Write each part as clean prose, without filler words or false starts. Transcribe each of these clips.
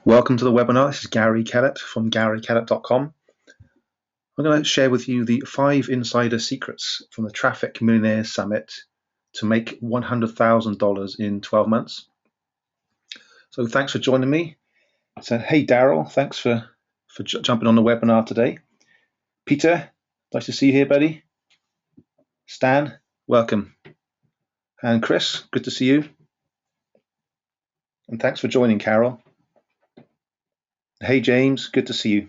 Welcome to the webinar. This is Gary Kellett from GaryKellett.com. I'm going to share with you the 5 insider secrets from the Traffic Millionaires Summit to make $100,000 in 12 months. So thanks for joining me. So hey Daryl, thanks for jumping on the webinar today. Peter, nice to see you here, buddy. Stan, welcome. And Chris, good to see you. And thanks for joining, Carol. Hey James, good to see you.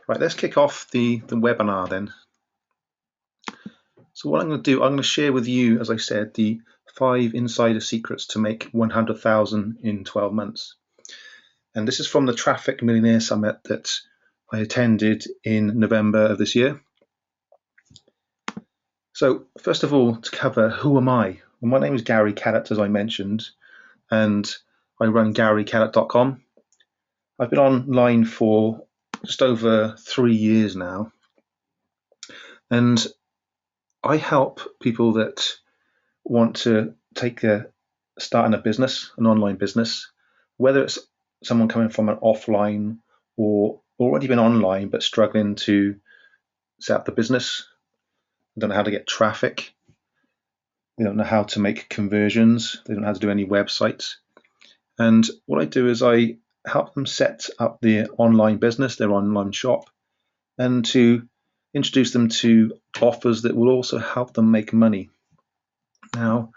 Right, let's kick off the webinar then. So what I'm going to do, I'm going to share with you, as I said, the 5 insider secrets to make 100,000 in 12 months. And this is from the Traffic Millionaires Summit that I attended in November of this year. So first of all, to cover, who am I? Well, my name is Gary Kellett, as I mentioned, and I run GaryKellett.com. I've been online for just over 3 years now, and I help people that want to start a business, an online business, whether it's someone coming from an offline or already been online but struggling to set up the business, they don't know how to get traffic, they don't know how to make conversions, they don't know how to do any websites. And what I do is I help them set up their online business, their online shop, and to introduce them to offers that will also help them make money. Now,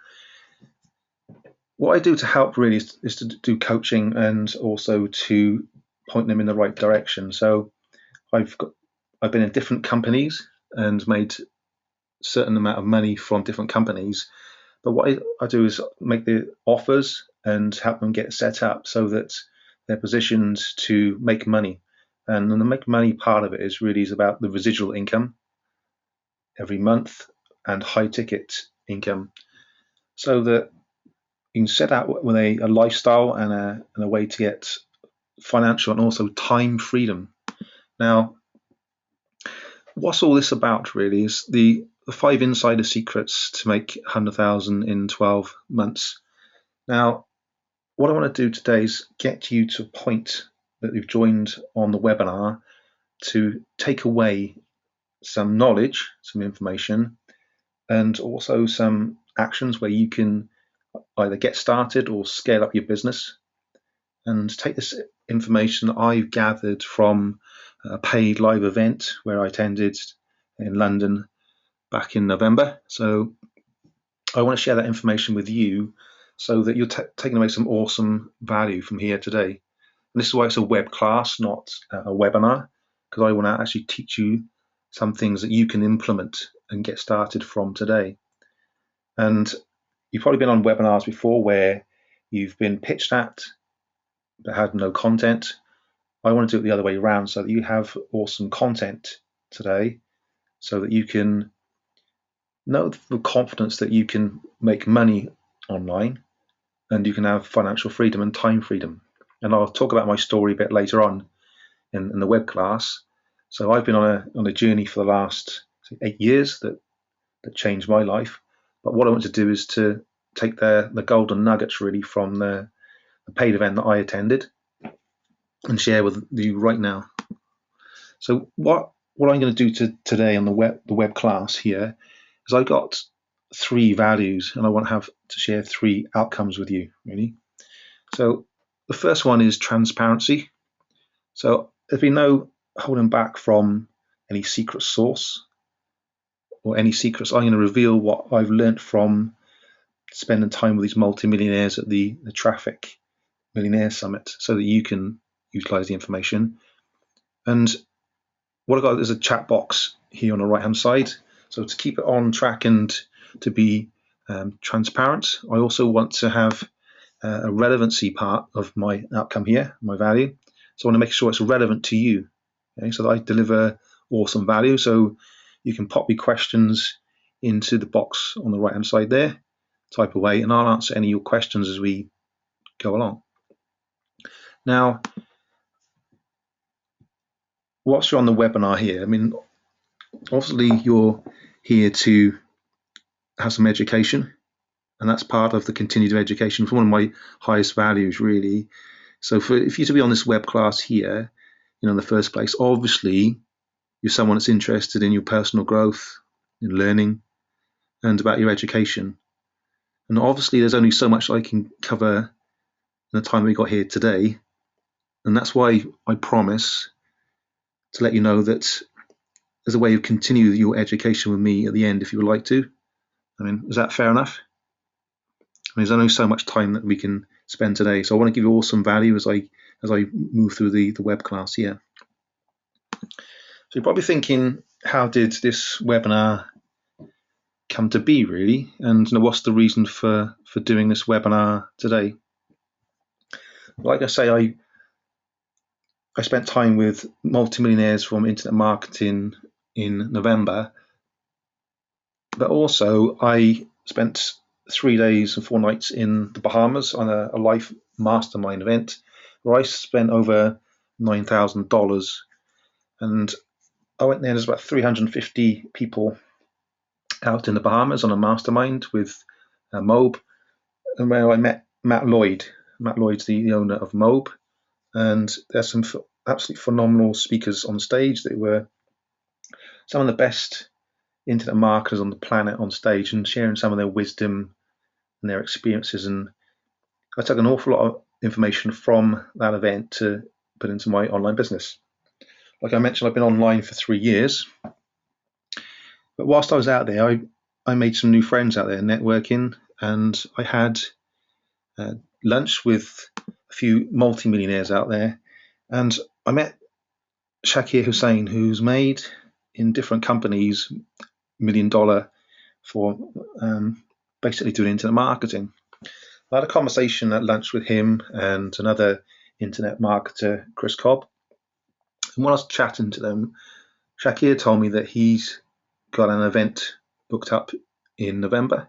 what I do to help really is to do coaching and also to point them in the right direction. So I've been in different companies and made a certain amount of money from different companies. But what I do is make the offers and help them get set up so that they're positioned to make money. And the make money part of it is about the residual income every month and high ticket income, so that you can set out with a lifestyle and a way to get financial and also time freedom. Now, what's all this about really is the 5 insider secrets to make 100,000 in 12 months. Now, what I want to do today is get you to a point that you've joined on the webinar to take away some knowledge, some information, and also some actions where you can either get started or scale up your business, and take this information that I've gathered from a paid live event where I attended in London back in November. So I want to share that information with you so that you're taking away some awesome value from here today. And this is why it's a web class, not a webinar, because I want to actually teach you some things that you can implement and get started from today. And you've probably been on webinars before where you've been pitched at that had no content. I want to do it the other way around so that you have awesome content today so that you can know the confidence that you can make money online and you can have financial freedom and time freedom. And I'll talk about my story a bit later on in the web class. So I've been on a journey for the last 8 years that changed my life. But what I want to do is to take the golden nuggets really from the paid event that I attended and share with you right now. So what I'm going to do today on the web class here is I got 3 values and I want to share 3 outcomes with you really. So the first one is transparency. So there's been no holding back from any secret source or any secrets. I'm going to reveal what I've learned from spending time with these multimillionaires at the Traffic Millionaires Summit so that you can utilize the information. And what I've got is a chat box here on the right hand side. So to keep it on track and to be transparent, I also want to have a relevancy part of my outcome here, my value. So I want to make sure it's relevant to you, okay, so that I deliver awesome value. So you can pop your questions into the box on the right hand side there, type away, and I'll answer any of your questions as we go along. Now, whilst you're on the webinar here, I mean, obviously you're here to have some education, and that's part of the continued education. One of my highest values really So if you to be on this web class here, in the first place, obviously you're someone that's interested in your personal growth, in learning, and about your education. And obviously there's only so much I can cover in the time we got here today. And that's why I promise to let you know that there's a way of continue your education with me at the end if you would like to. I mean, is that fair enough? I mean, there's only so much time that we can spend today. So I want to give you all some value as I move through the web class here. So you're probably thinking, how did this webinar come to be, really? And what's the reason for doing this webinar today? Like I say, I spent time with multimillionaires from internet marketing in November, but also I spent 3 days and 4 nights in the Bahamas on a life mastermind event where I spent over $9,000, and I went there. There's about 350 people out in the Bahamas on a mastermind with Mobe, and where I met Matt Lloyd. Matt Lloyd's the owner of Mobe, and there's some absolutely phenomenal speakers on stage that were some of the best internet marketers on the planet on stage and sharing some of their wisdom and their experiences. And I took an awful lot of information from that event to put into my online business. Like I mentioned, I've been online for 3 years, but whilst I was out there, I made some new friends out there networking, and I had lunch with a few multimillionaires out there, and I met Shakir Hussain, who's made in different companies $1 million for basically doing internet marketing. I had a conversation at lunch with him and another internet marketer, Chris Cobb. And when I was chatting to them, Shakir told me that he's got an event booked up in November.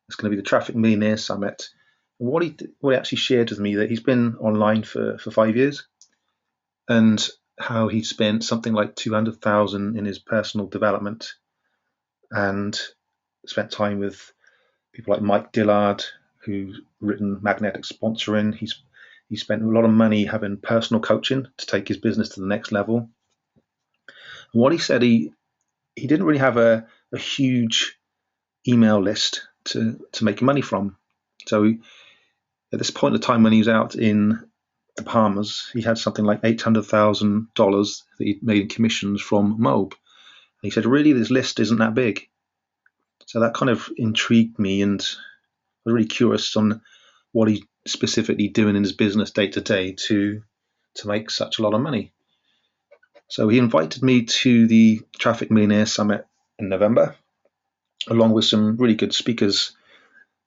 It's going to be the Traffic Millionaires Summit. And what he actually shared with me, that he's been online for 5 years, and how he spent something like 200,000 in his personal development, and spent time with people like Mike Dillard, who's written Magnetic Sponsoring. He's spent a lot of money having personal coaching to take his business to the next level. And what he said, he didn't really have a huge email list to make money from. So at this point in time, when he was out in the Bahamas, he had something like $800,000 that he'd made in commissions from Mobe. And he said, really, this list isn't that big. So that kind of intrigued me, and I was really curious on what he's specifically doing in his business day to day to make such a lot of money. So he invited me to the Traffic Millionaires Summit in November, along with some really good speakers,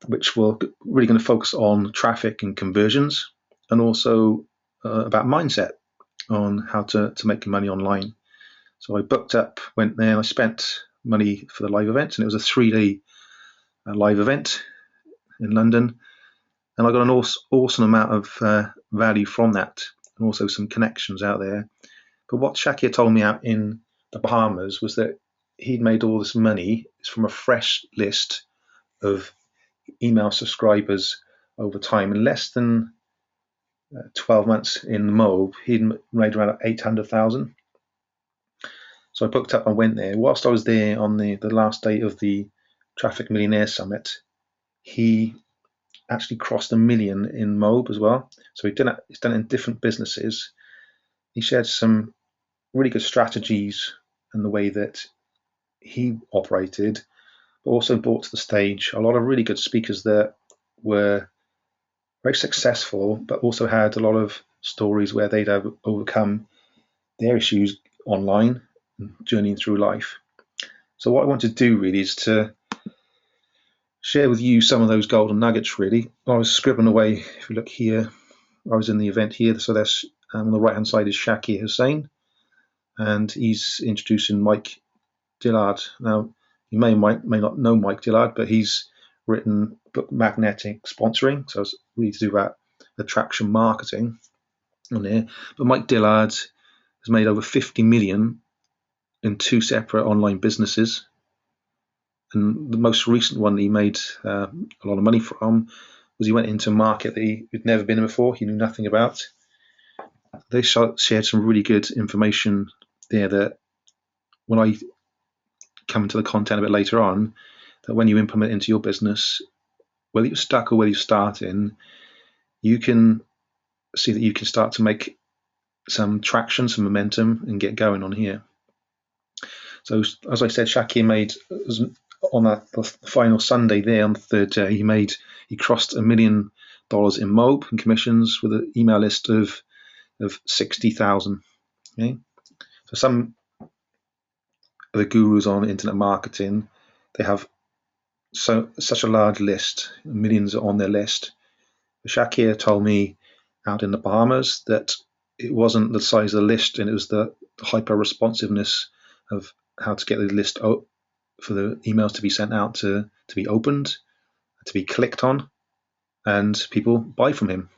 which were really going to focus on traffic and conversions, and also about mindset on how to make money online. So I booked up, went there, and I spent money for the live event, and it was a 3-day live event in London, and I got an awesome amount of value from that, and also some connections out there. But what Shakir told me out in the Bahamas was that he'd made all this money from a fresh list of email subscribers over time. In less than 12 months in Mobe, he'd made around 800,000. So I booked up and went there. Whilst I was there on the last day of the Traffic Millionaires Summit, he actually crossed 1 million in Mobe as well. So he's done it in different businesses. He shared some really good strategies and the way that he operated, but also brought to the stage a lot of really good speakers that were very successful, but also had a lot of stories where they'd have overcome their issues online, journeying through life. So what I want to do really is to share with you some of those golden nuggets. Really, I was scribbling away. If you look here, I was in the event here. So that's on the right hand side is Shakir Hussain, and he's introducing Mike Dillard. Now, you may not know Mike Dillard, but he's written book Magnetic Sponsoring, so it's really to do about attraction marketing on there. But Mike Dillard has made over 50 million in 2 separate online businesses, and the most recent one that he made a lot of money from was he went into a market that he'd never been in before, he knew nothing about, They shared some really good information there that when I come into the content a bit later on, that when you implement into your business, whether you're stuck or whether you're starting, you can see that you can start to make some traction, some momentum, and get going on here. So, as I said, Shakir made on the final Sunday there on the third day, he crossed $1 million in MOB and commissions with an email list of 60,000. Okay? So some of the gurus on internet marketing, they have such a large list, millions on their list. Shakir told me out in the Bahamas that it wasn't the size of the list, and it was the hyper responsiveness of how to get the list for the emails to be sent out to be opened, to be clicked on, and people buy from him.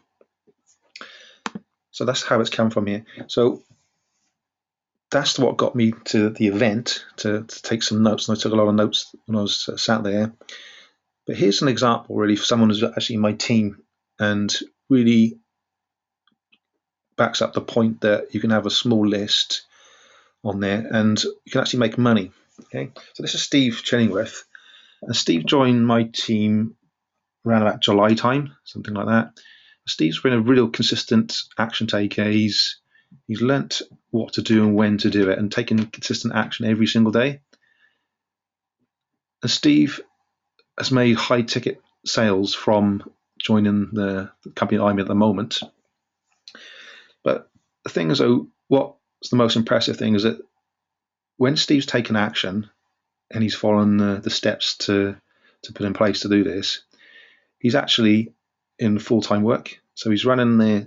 So that's how it's come from here. So that's what got me to the event to take some notes, and I took a lot of notes when I was sat there. But here's an example, really, for someone who's actually in my team and really backs up the point that you can have a small list on there and you can actually make money. Okay, so this is Steve Chillingworth, and Steve joined my team around about July time, something like that. Steve's been a real consistent action taker. He's learnt what to do and when to do it, and taken consistent action every single day. And Steve has made high ticket sales from joining the company that I'm in at the moment. But the thing is, though, what's the most impressive thing is that when Steve's taken action and he's following the steps to put in place to do this, he's actually in full-time work. So he's running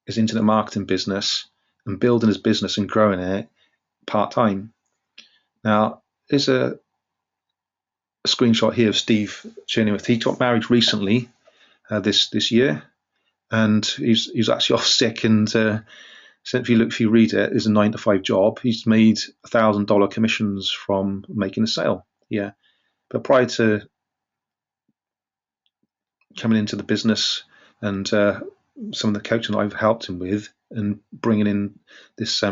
his internet marketing business and building his business and growing it part-time. Now, there's a screenshot here of Steve Chillingworth. He got married recently this year, and he's actually off sick. And so if you read it, it's a 9-to-5 job. He's made $1,000 commissions from making a sale. Yeah, but prior to coming into the business and some of the coaching I've helped him with and bringing in this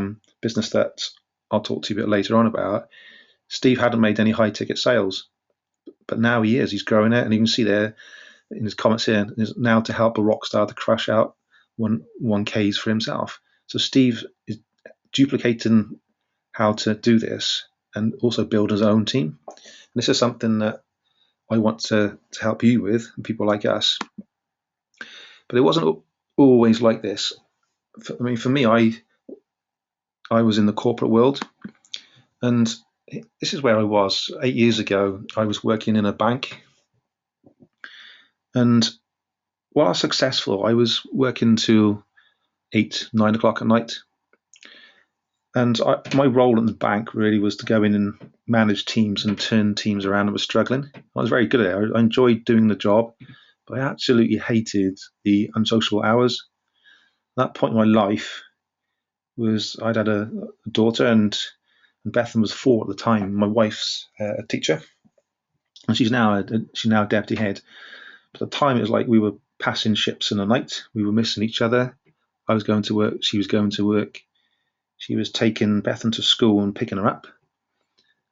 business that I'll talk to you a bit later on about, Steve hadn't made any high ticket sales, but now he is. He's growing it, and you can see there in his comments here is now to help a rock star to crush out 1Ks for himself. So Steve is duplicating how to do this and also build his own team. And this is something that I want to help you with, and people like us. But it wasn't always like this. For me, I was in the corporate world, and this is where I was 8 years ago. I was working in a bank, and while I was successful, I was working till 8, 9 o'clock at night. And my role in the bank really was to go in and manage teams and turn teams around that were struggling. I was very good at it. I enjoyed doing the job, but I absolutely hated the unsociable hours. At that point in my life I'd had a daughter, and Bethan was 4 at the time. My wife's a teacher, and she's now a deputy head. But at the time, it was like we were passing ships in the night. We were missing each other. I was going to work. She was going to work. She was taking Bethan to school and picking her up.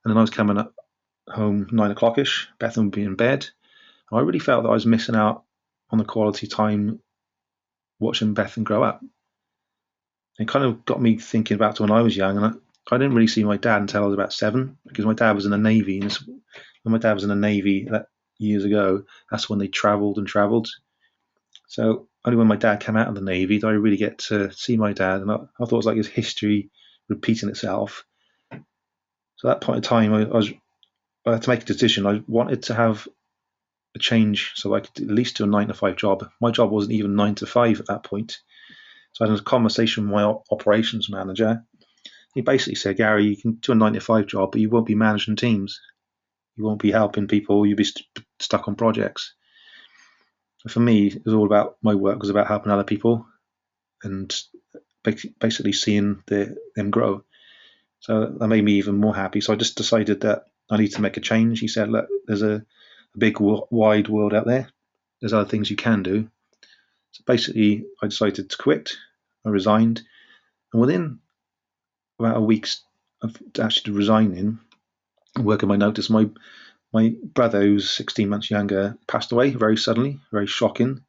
And then I was coming up home 9 o'clock-ish. Bethan would be in bed. And I really felt that I was missing out on the quality time watching Bethan grow up. It kind of got me thinking about when I was young. And I didn't really see my dad until I was about 7, because my dad was in the Navy. And when my dad was in the Navy years ago, that's when they travelled and travelled. So only when my dad came out of the Navy did I really get to see my dad, and I thought it was like his history repeating itself. So at that point in time, I had to make a decision. I wanted to have a change so I could at least do a 9-to-5 job. My job wasn't even 9 to 5 at that point. So I had a conversation with my operations manager. He basically said, Gary, you can do a 9-to-5 job, but you won't be managing teams. You won't be helping people. You'll be stuck on projects. For me, it was all about my work was about helping other people and basically seeing them grow. So that made me even more happy. So I just decided that I need to make a change. He said, look, there's a big wide world out there. There's other things you can do. So basically, I decided to quit. I resigned, and within about a week of actually resigning and working my notice, my brother, who's 16 months younger, passed away very suddenly, very shocking.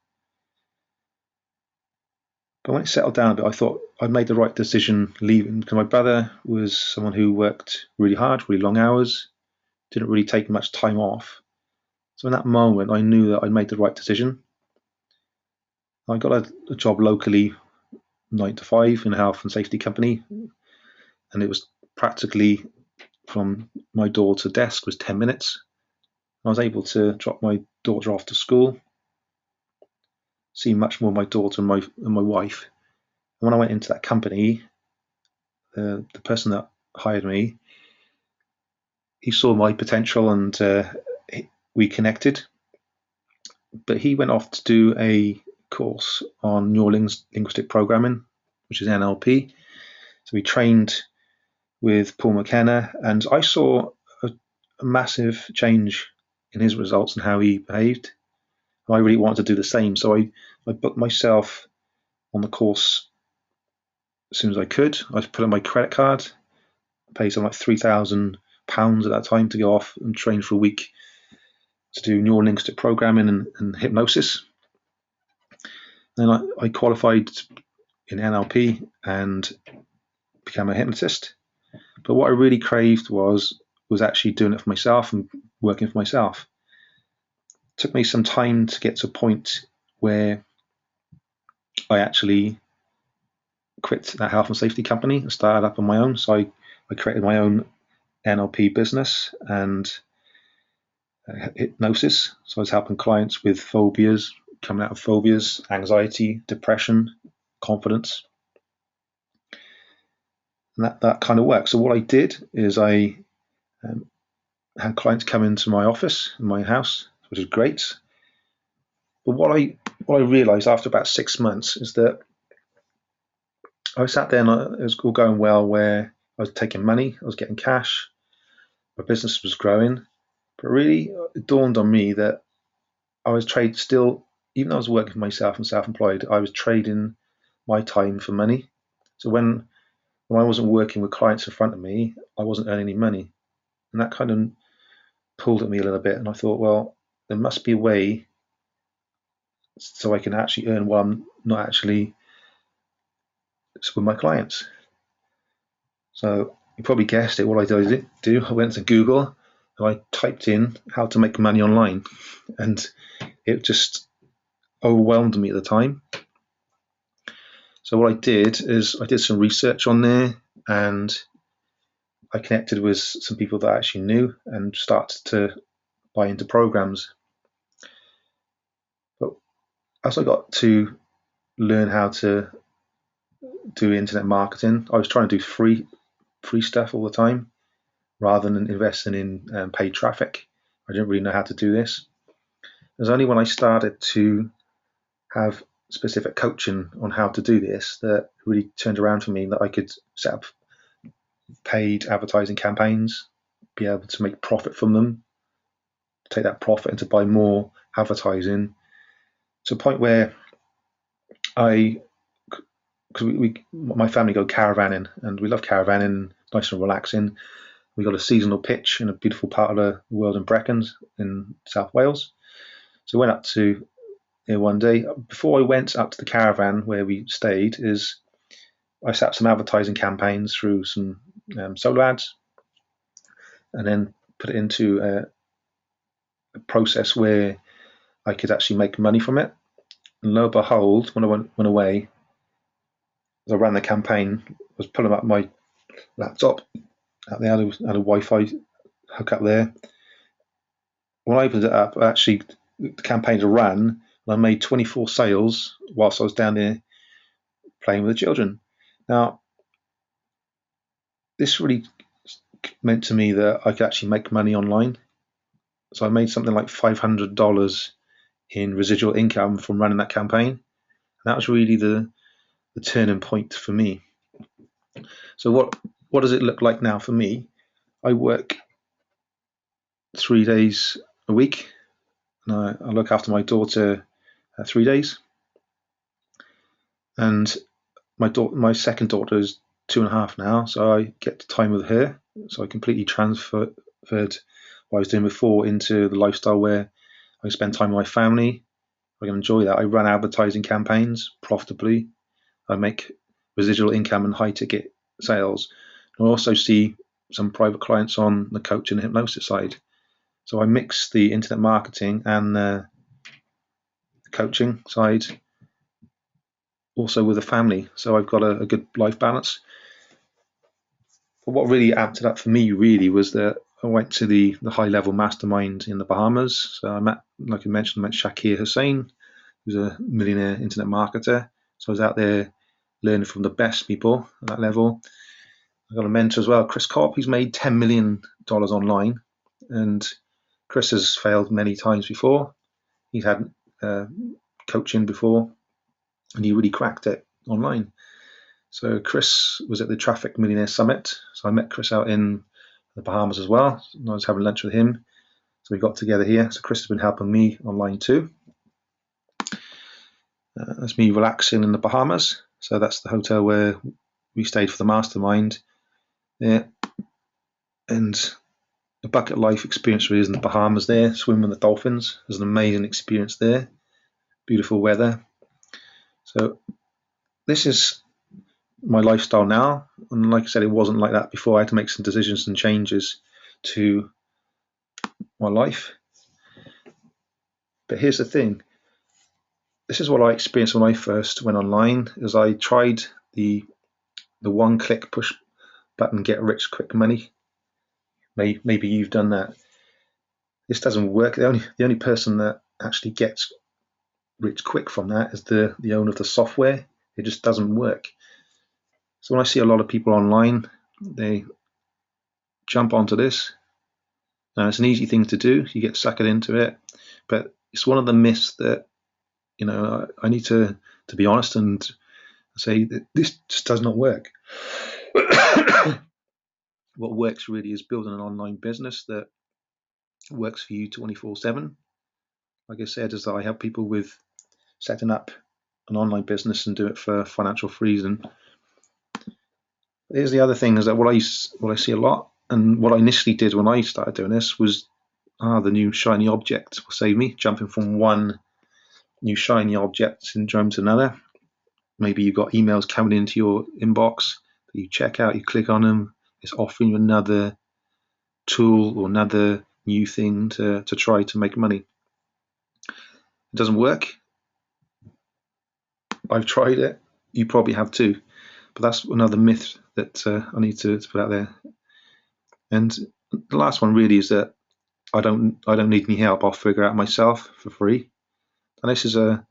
But when it settled down a bit, I thought I'd made the right decision leaving, because my brother was someone who worked really hard, really long hours, didn't really take much time off. So in that moment, I knew that I'd made the right decision. I got a job locally, 9 to 5, in a health and safety company, and it was practically from my door to desk was 10 minutes. I was able to drop my daughter off to school, see much more of my daughter and my wife. And when I went into that company, the person that hired me, he saw my potential, and we connected. But he went off to do a course on neurolinguistic programming, which is NLP. So we trained with Paul McKenna, and I saw a massive change in his results and how he behaved. And I really wanted to do the same. So I booked myself on the course as soon as I could. I put in my credit card, paid something like £3,000 at that time to go off and train for a week to do neurolinguistic programming and hypnosis. Then I qualified in NLP and became a hypnotist. But what I really craved was actually doing it for myself and working for myself. It took me some time to get to a point where I actually quit that health and safety company and started up on my own. So I created my own NLP business and hypnosis. So I was helping clients with phobias, coming out of phobias, anxiety, depression, confidence. And that kind of works. So what I did is I had clients come into my office, in my house, which is great. But what I realized after about 6 months is that I sat there and it was all going well, where I was taking money, I was getting cash, my business was growing. But really, it dawned on me that I was still, even though I was working for myself and self-employed, I was trading my time for money. So when I wasn't working with clients in front of me, I wasn't earning any money. And that kind of pulled at me a little bit. And I thought, well, there must be a way so I can actually earn while I'm not actually with my clients. So you probably guessed it. What I do, I went to Google and I typed in how to make money online, and it just overwhelmed me at the time. So what I did is I did some research on there, and I connected with some people that I actually knew and started to buy into programs. But as I got to learn how to do internet marketing, I was trying to do free stuff all the time rather than investing in paid traffic. I didn't really know how to do this. It was only when I started to have specific coaching on how to do this that really turned around for me, that I could set up paid advertising campaigns, be able to make profit from them, take that profit and to buy more advertising, to a point where because my family go caravanning, and we love caravanning, nice and relaxing. We got a seasonal pitch in a beautiful part of the world in Brecon in South Wales. So I went up to here one day. Before I went up to the caravan where we stayed, I set up some advertising campaigns through some solo ads, and then put it into a process where I could actually make money from it. And lo and behold, when I went away, as I ran the campaign, I was pulling up my laptop. They had a Wi-Fi hookup there. When I opened it up, actually the campaign ran, and I made 24 sales whilst I was down there playing with the children. Now, this really meant to me that I could actually make money online. So I made something like $500 in residual income from running that campaign. And that was really the turning point for me. So what does it look like now for me? I work 3 days a week, and I look after my daughter 3 days. And my second daughter is 2.5 now, so I get time with her. So I completely transferred what I was doing before into the lifestyle where I spend time with my family. I can enjoy that. I run advertising campaigns profitably. I make residual income and high ticket sales. I also see some private clients on the coaching and hypnosis side. So I mix the internet marketing and the coaching side also with a family. So I've got a good life balance. But what really amped it up for me really was that I went to the high level mastermind in the Bahamas. So I met, like I mentioned, I met Shakir Hussain, who's a millionaire internet marketer. So I was out there learning from the best people at that level. I got a mentor as well, Chris Kopp, who's made $10 million online. And Chris has failed many times before. He's had coaching before, and he really cracked it online. So Chris was at the Traffic Millionaires Summit. So I met Chris out in the Bahamas as well. I was having lunch with him. So we got together here. So Chris has been helping me online too. That's me relaxing in the Bahamas. So that's the hotel where we stayed for the mastermind. Yeah. And a bucket life experience really is in the Bahamas there, swimming with the dolphins. There's an amazing experience there. Beautiful weather. So this is my lifestyle now. And like I said, it wasn't like that before. I had to make some decisions and changes to my life. But here's the thing. This is what I experienced when I first went online, is I tried the one-click push button, get rich quick money. Maybe you've done that. This doesn't work. The only person that actually gets rich quick from that is the owner of the software. It just doesn't work. So when I see a lot of people online, they jump onto this. Now it's an easy thing to do. You get suckered into it, but it's one of the myths that I need to be honest and say that this just does not work. What works really is building an online business that works for you 24/7. Like I said, is that I help people with setting up an online business and do it for financial freedom. Here's the other thing, is that what I see a lot, and what I initially did when I started doing this was, the new shiny object will save me, jumping from one new shiny object syndrome to another. Maybe you've got emails coming into your inbox that you check out, you click on them, it's offering you another tool or another new thing to try to make money. It doesn't work. I've tried it. You probably have too. But that's another myth that I need to put out there. And the last one really is that I don't need any help. I'll figure it out myself for free. And this is a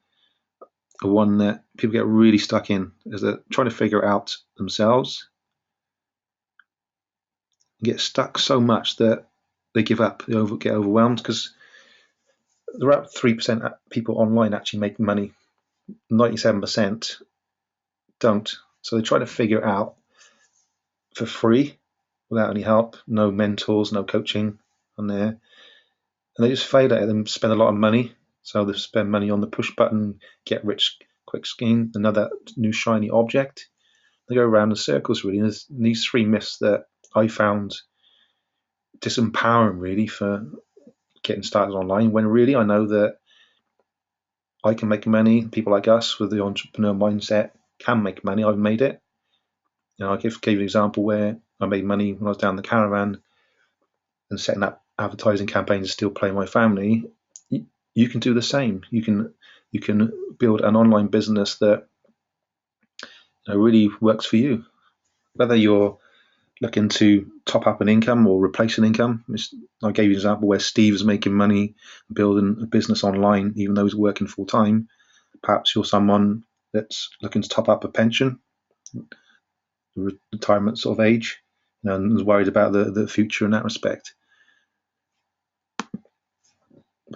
one that people get really stuck in, is that trying to figure it out themselves, get stuck so much that they give up, they get overwhelmed, because there are 3% people online actually make money. 97% don't. So they try to figure it out for free without any help, no mentors, no coaching on there, and they just fail at it and spend a lot of money. So they spend money on the push button, get rich quick scheme, another new shiny object. They go around in circles really. And there's these three myths that I found disempowering really for getting started online, when really I know that I can make money. People like us with the entrepreneur mindset can make money. I've made it. I gave you an example where I made money when I was down in the caravan and setting up advertising campaigns to still play my family. You can do the same. You can build an online business that really works for you. Whether you're looking to top up an income or replace an income. I gave you an example where Steve is making money building a business online, even though he's working full time. Perhaps you're someone that's looking to top up a pension, retirement sort of age, and is worried about the future in that respect.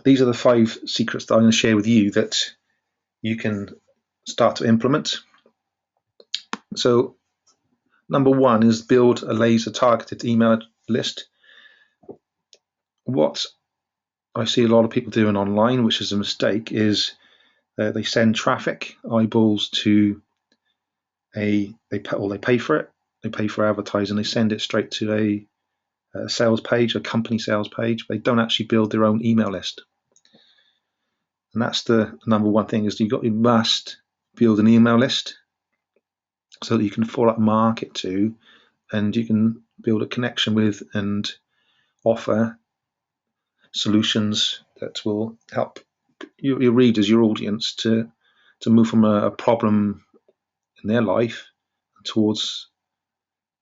These are the 5 secrets that I'm going to share with you that you can start to implement. So number 1 is build a laser targeted email list. What I see a lot of people doing online, which is a mistake, is they send traffic eyeballs to they pay for it. They pay for advertising. They send it straight to a sales page, a company sales page. They don't actually build their own email list. And that's the number one thing, is you must build an email list so that you can follow up market to, and you can build a connection with and offer solutions that will help your readers, your audience, to move from a problem in their life towards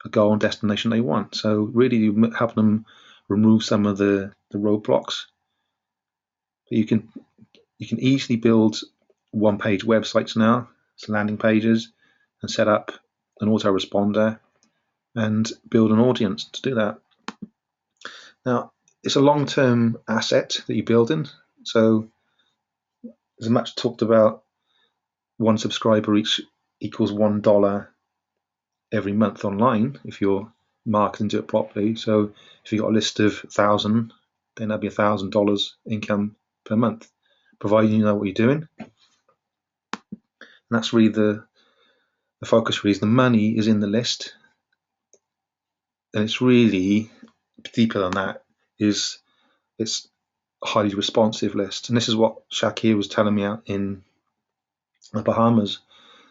a goal and destination they want. So really, you help them remove some of the roadblocks. You can easily build one-page websites now, it's landing pages, and set up an autoresponder and build an audience to do that. Now, it's a long-term asset that you're building. So there's much talked about one subscriber each equals $1 every month online if you're marketing to it properly. So if you've got a list of 1,000, then that'd be $1,000 income per month, providing you know what you're doing. And that's really the focus. Really, is the money is in the list, and it's really deeper than that. It's a highly responsive list, and this is what Shakir was telling me out in the Bahamas,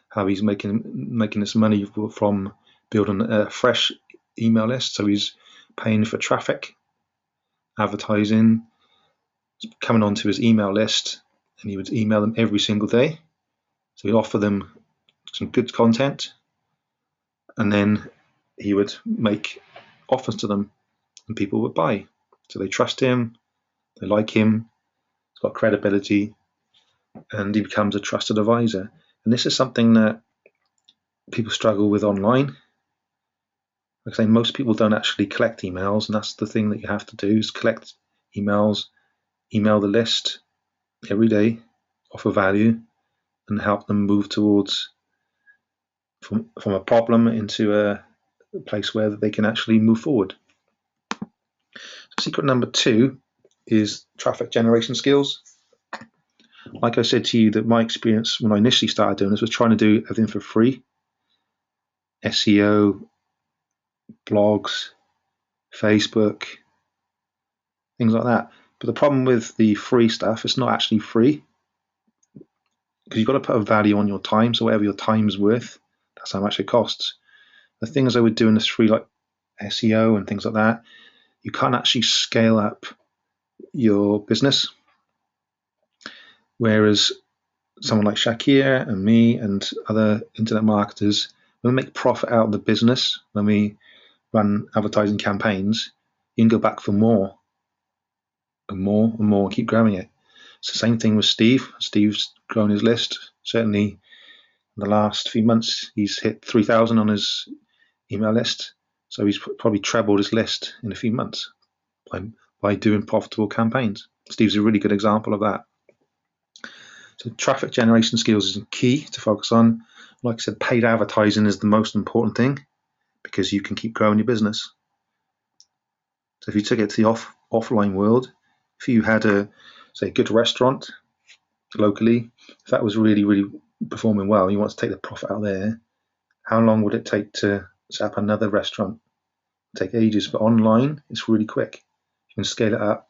how he's making this money from building a fresh email list. So he's paying for traffic, advertising, coming onto his email list, and he would email them every single day. So he'd offer them some good content, and then he would make offers to them, and people would buy. So they trust him, they like him, he's got credibility, and he becomes a trusted advisor. And this is something that people struggle with online. Like I say, most people don't actually collect emails, and that's the thing that you have to do, is collect emails, email the list every day, offer value, and help them move towards from a problem into a place where they can actually move forward. Secret number 2 is traffic generation skills. Like I said to you, that my experience when I initially started doing this was trying to do everything for free. SEO, blogs, Facebook, things like that. But the problem with the free stuff, it's not actually free, because you've got to put a value on your time. So whatever your time's worth, that's how much it costs. The things I would do in this free, like SEO and things like that, you can't actually scale up your business. Whereas someone like Shakir and me and other internet marketers, when we make profit out of the business, when we run advertising campaigns, you can go back for more and more and more and keep growing it. It's the same thing with Steve. Steve's grown his list. Certainly in the last few months, he's hit 3,000 on his email list. So he's probably trebled his list in a few months by doing profitable campaigns. Steve's a really good example of that. So traffic generation skills is key to focus on. Like I said, paid advertising is the most important thing, because you can keep growing your business. So if you took it to the offline world, if you had a good restaurant locally, if that was really, really performing well, you want to take the profit out there, how long would it take to set up another restaurant? It'd take ages. But online, it's really quick. You can scale it up.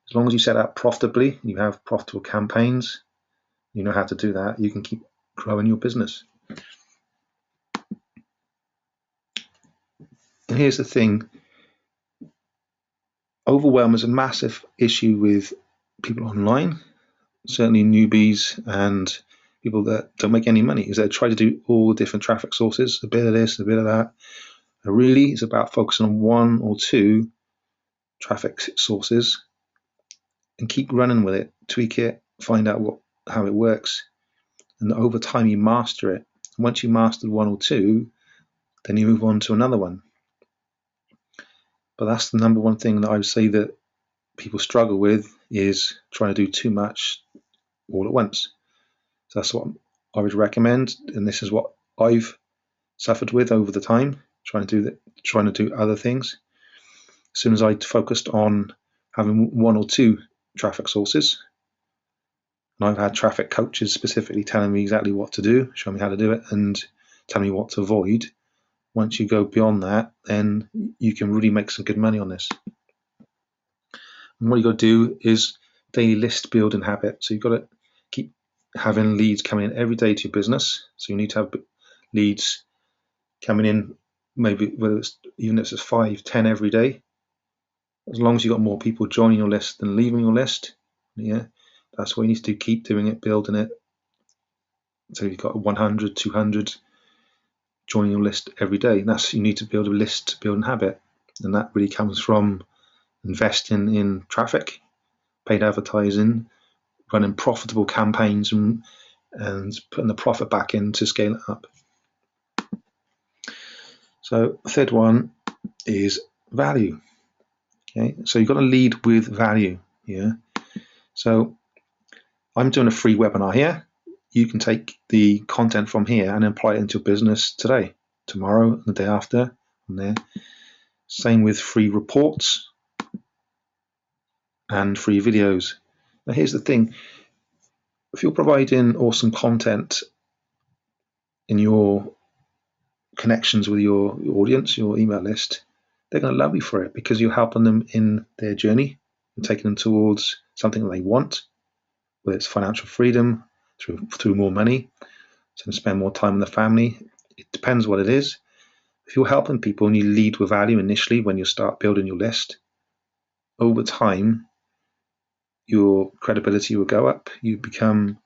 As long as you set it up profitably, you have profitable campaigns, you know how to do that, you can keep growing your business. And here's the thing. Overwhelm is a massive issue with people online, certainly newbies and people that don't make any money, is they try to do all the different traffic sources, a bit of this, a bit of that. And really, it's about focusing on 1 or 2 traffic sources and keep running with it, tweak it, find out how it works. And over time, you master it. And once you master 1 or 2, then you move on to another one. But that's the number one thing that I would say that people struggle with, is trying to do too much all at once. So that's what I would recommend, and this is what I've suffered with over the time, trying to do other things. As soon as I focused on having 1 or 2 traffic sources, and I've had traffic coaches specifically telling me exactly what to do, showing me how to do it, and tell me what to avoid. Once you go beyond that, then you can really make some good money on this. And what you got to do is daily list building habit. So you've got to keep having leads coming in every day to your business. So you need to have leads coming in, maybe whether it's even if it's 5, 10 every day. As long as you've got more people joining your list than leaving your list, yeah, that's what you need to do. Keep doing it, building it. So you've got 100, 200 joining your list every day. And you need to build a list building habit. And that really comes from investing in traffic, paid advertising, running profitable campaigns, and putting the profit back in to scale it up. So the third one is value. Okay, so you've got to lead with value. Yeah. So I'm doing a free webinar here. You can take the content from here and apply it into your business today, tomorrow, and the day after. And there. Same with free reports and free videos. Now here's the thing. If you're providing awesome content in your connections with your audience, your email list, they're going to love you for it because you're helping them in their journey and taking them towards something that they want, whether it's financial freedom, through more money, so they spend more time with the family. It depends what it is. If you're helping people and you lead with value initially when you start building your list, over time, your credibility will go up. You become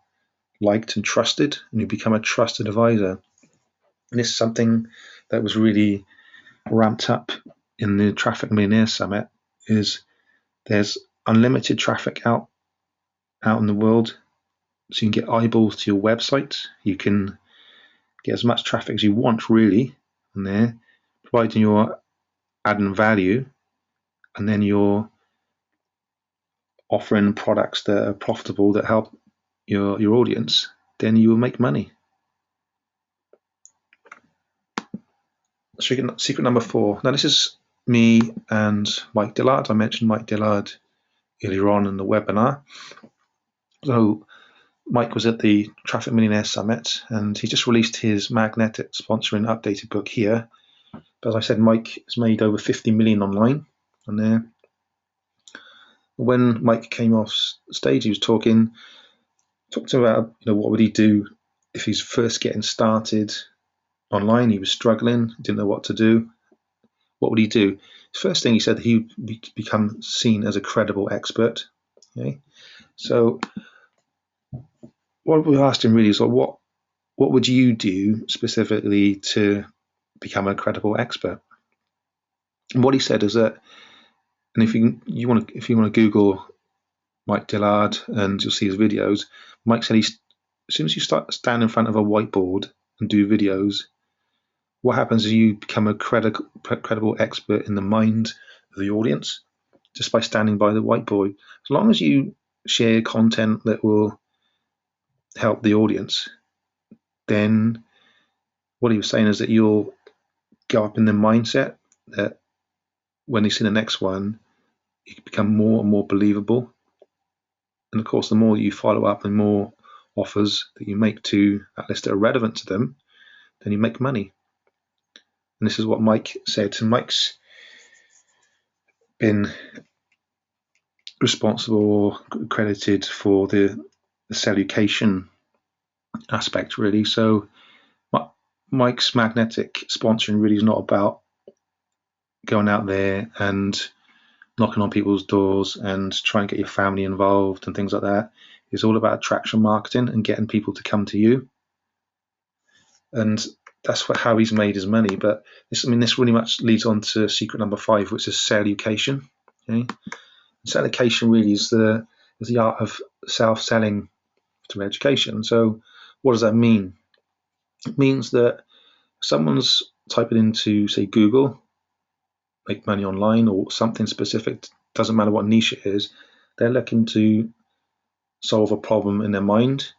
liked and trusted, and you become a trusted advisor. And this is something that was really ramped up in the Traffic Millionaires Summit. Is there's unlimited traffic out in the world, so you can get eyeballs to your website. You can get as much traffic as you want, really, on there, providing you're adding value, and then you're offering products that are profitable that help your audience. Then you will make money. Secret number 4. Now this is me and Mike Dillard. I mentioned Mike Dillard earlier on in the webinar. So Mike was at the Traffic Millionaires Summit, and he just released his magnetic sponsoring updated book here. But as I said, Mike has made over 50 million online on there. When Mike came off stage, he was talking about what would he do if he's first getting started online. He was struggling, didn't know what to do. What would he do? First thing he said, he would become seen as a credible expert. Okay, so what we asked him really is, what would you do specifically to become a credible expert? And what he said is that, and if you want to Google Mike Dillard and you'll see his videos. Mike said as soon as you stand in front of a whiteboard and do videos, what happens is you become a credible expert in the mind of the audience just by standing by the whiteboard. As long as you share content that will help the audience, then what he was saying is that you'll go up in the mindset that when they see the next one, you become more and more believable. And of course, the more you follow up and more offers that you make to that list that are relevant to them, then you make money. And this is what Mike said. So Mike's been responsible or credited for the salutation aspect, really. So Mike's magnetic sponsoring really is not about going out there and knocking on people's doors and trying to get your family involved and things like that. It's all about attraction marketing and getting people to come to you. And that's how he's made his money. But this really much leads on to secret number 5, which is salutation. Okay? Salutation really is the art of self-selling through education. So what does that mean? It means that someone's typing into, say, Google, make money online or something specific, doesn't matter what niche it is, they're looking to solve a problem in their mind.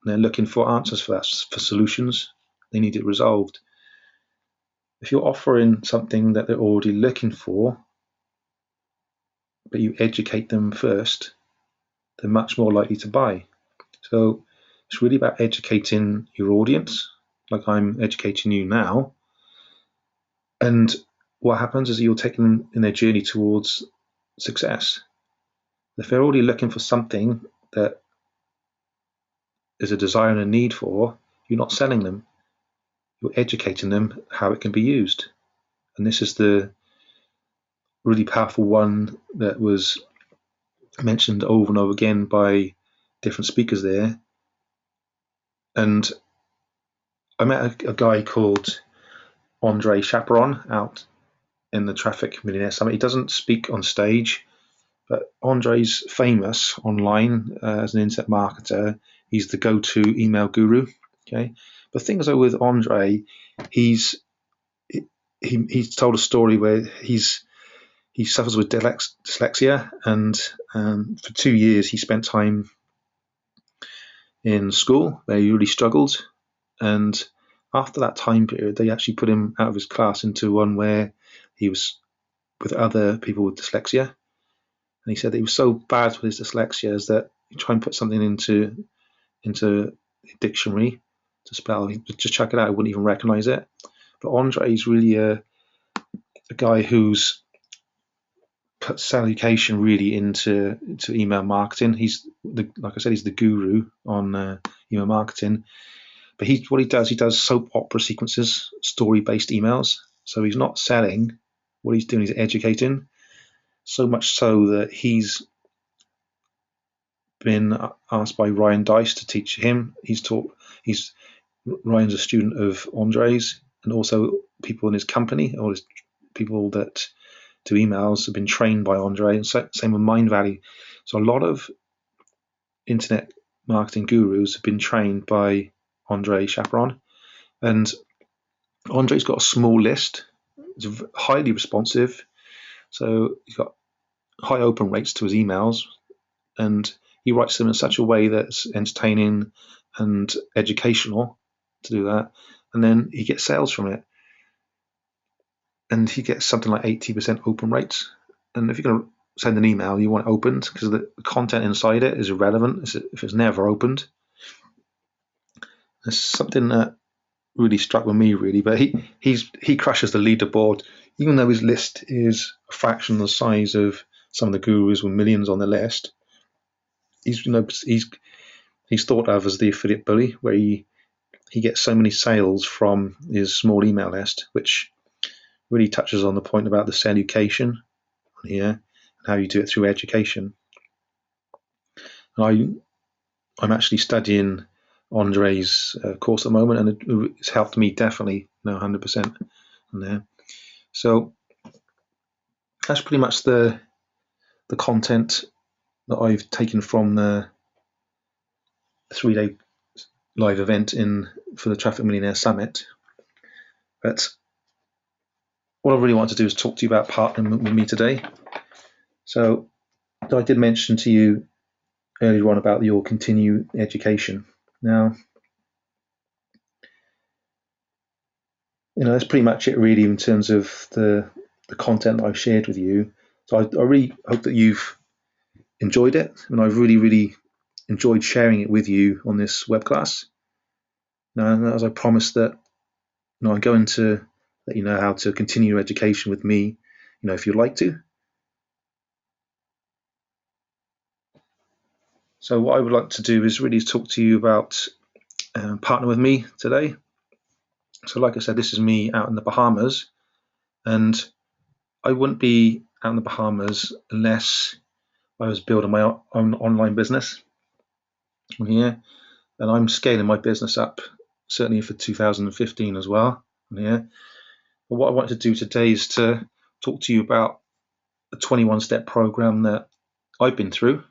And they're looking for answers for that, for solutions. They need it resolved. If you're offering something that they're already looking for, but you educate them first, they're much more likely to buy. So it's really about educating your audience like I'm educating you now. And what happens is you're taking them in their journey towards success. If they're already looking for something that is a desire and a need for, you're not selling them. You're educating them how it can be used. And this is the really powerful one that was mentioned over and over again by different speakers there. And I met a guy called Andre Chaperon out in the Traffic Millionaires Summit. He doesn't speak on stage, but Andre's famous online as an internet marketer. He's the go-to email guru. Okay, but things are with Andre, he's told a story where he suffers with dyslexia, and for 2 years he spent time in school where he really struggled. And after that time period, they actually put him out of his class into one where he was with other people with dyslexia. And he said that he was so bad with his dyslexia is that you try and put something into a dictionary to spell, he'd just check it out, I wouldn't even recognize it. But Andre is really a guy who's put salutation really into email marketing. He's like I said, he's the guru on email marketing. But he does soap opera sequences, story-based emails. So he's not selling. What he's doing is educating. So much so that he's been asked by Ryan Dice to teach him. Ryan's a student of Andre's, and also people in his company, or his people that do emails have been trained by Andre, and same with Mind Valley. So a lot of internet marketing gurus have been trained by Andre Chaperon, and Andre's got a small list. It's highly responsive, so he's got high open rates to his emails, and he writes them in such a way that's entertaining and educational to do that, and then he gets sales from it, and he gets something like 80% open rates. And if you're going to send an email, you want it opened because the content inside it is irrelevant if it's never opened. It's something that really struck with me, really. But he crushes the leaderboard, even though his list is a fraction of the size of some of the gurus with millions on the list. He's thought of as the affiliate bully, where he gets so many sales from his small email list, which really touches on the point about the salutation here and how you do it through education. And I'm actually studying Andre's course at the moment, and it's helped me definitely, 100% on there. So that's pretty much the content that I've taken from the 3-day live event for the Traffic Millionaires Summit. But what I really want to do is talk to you about partnering with me today. So I did mention to you earlier on about your continued education. Now, that's pretty much it really in terms of the content that I've shared with you. So I really hope that you've enjoyed it, and I've really, really enjoyed sharing it with you on this webcast. Now, as I promised that, I'm going to let you know how to continue your education with me, if you'd like to. So what I would like to do is really talk to you about partner with me today. So like I said, this is me out in the Bahamas, and I wouldn't be out in the Bahamas unless I was building my own online business here, and I'm scaling my business up certainly for 2015 as well here. But what I want to do today is to talk to you about a 21-step program that I've been through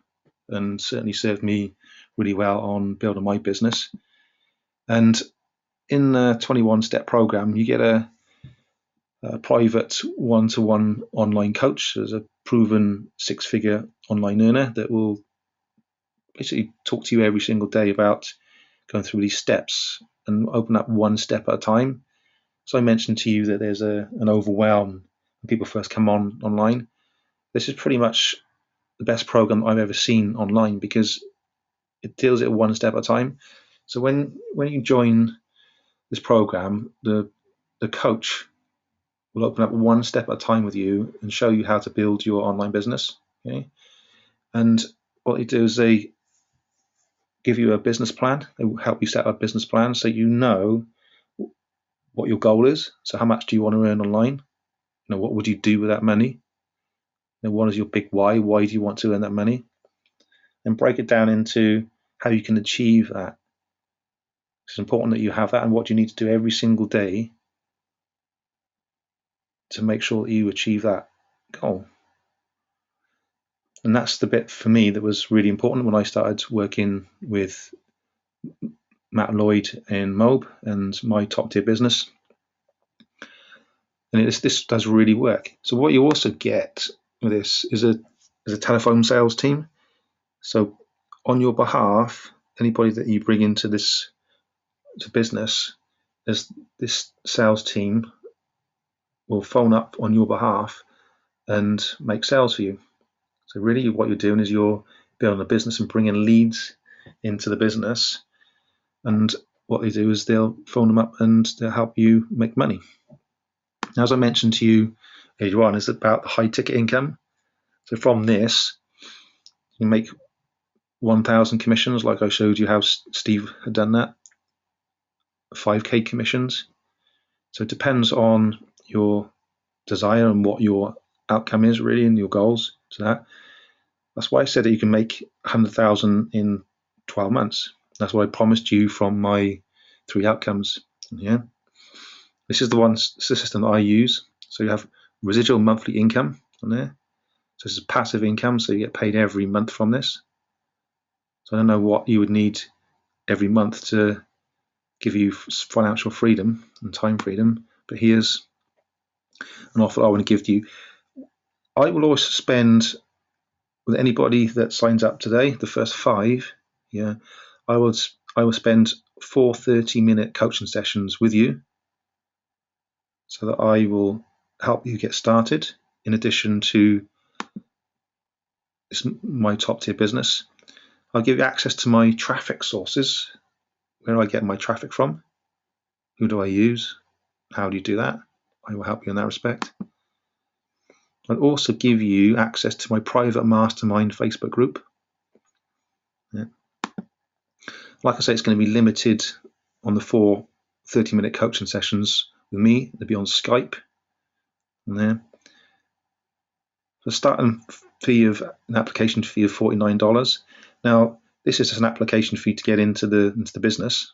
and certainly served me really well on building my business. And in the 21-step program, you get a private one-to-one online coach. There's a proven 6-figure online earner that will basically talk to you every single day about going through these steps and open up one step at a time. So I mentioned to you that there's an overwhelm when people first come online. This is pretty much the best program I've ever seen online because it deals it one step at a time. So when you join this program, the coach will open up one step at a time with you and show you how to build your online business. Okay? And what they do is they give you a business plan. They will help you set up a business plan so you know what your goal is. So how much do you want to earn online? What would you do with that money? What is your big why? Why do you want to earn that money? And break it down into how you can achieve that. It's important that you have that and what you need to do every single day to make sure that you achieve that goal. And that's the bit for me that was really important when I started working with Matt Lloyd in Mobe and my top tier business. And this does really work. So what you also get with this is a telephone sales team. So on your behalf, anybody that you bring into this business, this sales team will phone up on your behalf and make sales for you. So really what you're doing is you're building a business and bringing leads into the business. And what they do is they'll phone them up and they'll help you make money. Now, as I mentioned to you earlier on, is about the high ticket income. So from this, you make 1,000 commissions, like I showed you how Steve had done that, 5K commissions. So it depends on your desire and what your outcome is really and your goals to that. That's why I said that you can make 100,000 in 12 months. That's what I promised you from my 3 outcomes. Yeah, this is the system that I use. So you have residual monthly income on there. So this is passive income, so you get paid every month from this. So I don't know what you would need every month to give you financial freedom and time freedom, but here's an offer I want to give to you. I will always spend with anybody that signs up today, the first 5, yeah, I will spend 4 30-minute coaching sessions with you so that I will help you get started in addition to my top tier business. I'll give you access to my traffic sources. Where do I get my traffic from? Who do I use? How do you do that? I will help you in that respect. I'll also give you access to my private mastermind Facebook group. Yeah. Like I say, it's going to be limited on the 4 30-minute coaching sessions with me. They'll be on Skype. And there. So starting fee of an application fee of $49. Now, this is just an application fee to get into the business.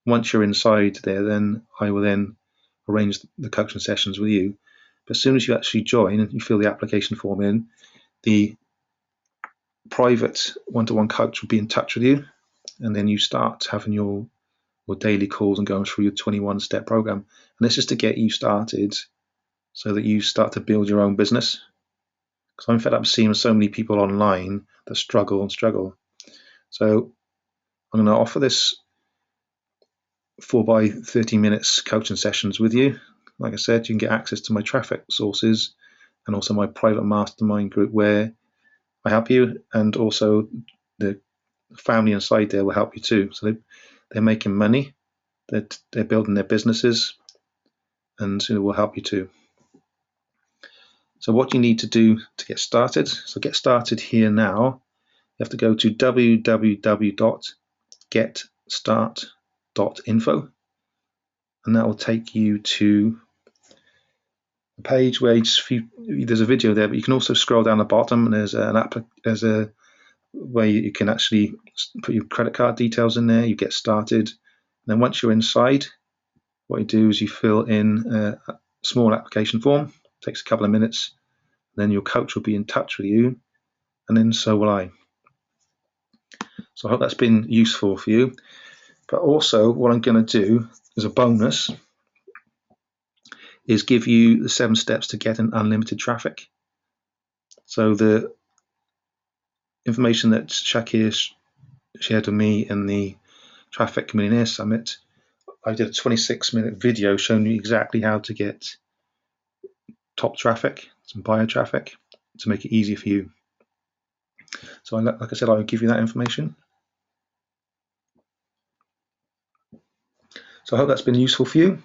Once you're inside there, then I will then arrange the coaching sessions with you. But as soon as you actually join and you fill the application form in, the private one-to-one coach will be in touch with you, and then you start having your daily calls and going through your 21-step program. And this is to get you started so that you start to build your own business. Because I'm fed up seeing so many people online that struggle. So I'm going to offer this 4 by 30 minutes coaching sessions with you. Like I said, you can get access to my traffic sources and also my private mastermind group where I help you, and also the family inside there will help you too. So they're making money, they're building their businesses, and will help you too. So what you need to do to get started, so get started here now. You have to go to www.getstart.info, and that will take you to a page where there's a video there, but you can also scroll down the bottom and there's a way you can actually put your credit card details in there. You get started. And then once you're inside, what you do is you fill in a small application form. It takes a couple of minutes. Then your coach will be in touch with you, and then so will I. So I hope that's been useful for you. But also what I'm going to do as a bonus is give you the 7 steps to getting unlimited traffic. So the information that Shakir shared with me in the Traffic Millionaires Summit, I did a 26-minute video showing you exactly how to get top traffic, some buyer traffic, to make it easier for you. So like I said, I will give you that information. So I hope that's been useful for you.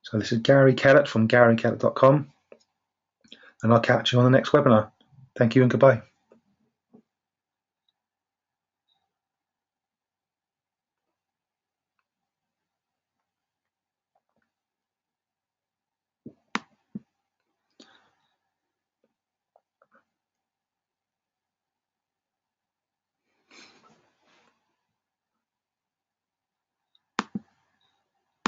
So this is Gary Kellett from GaryKellett.com, and I'll catch you on the next webinar. Thank you and goodbye.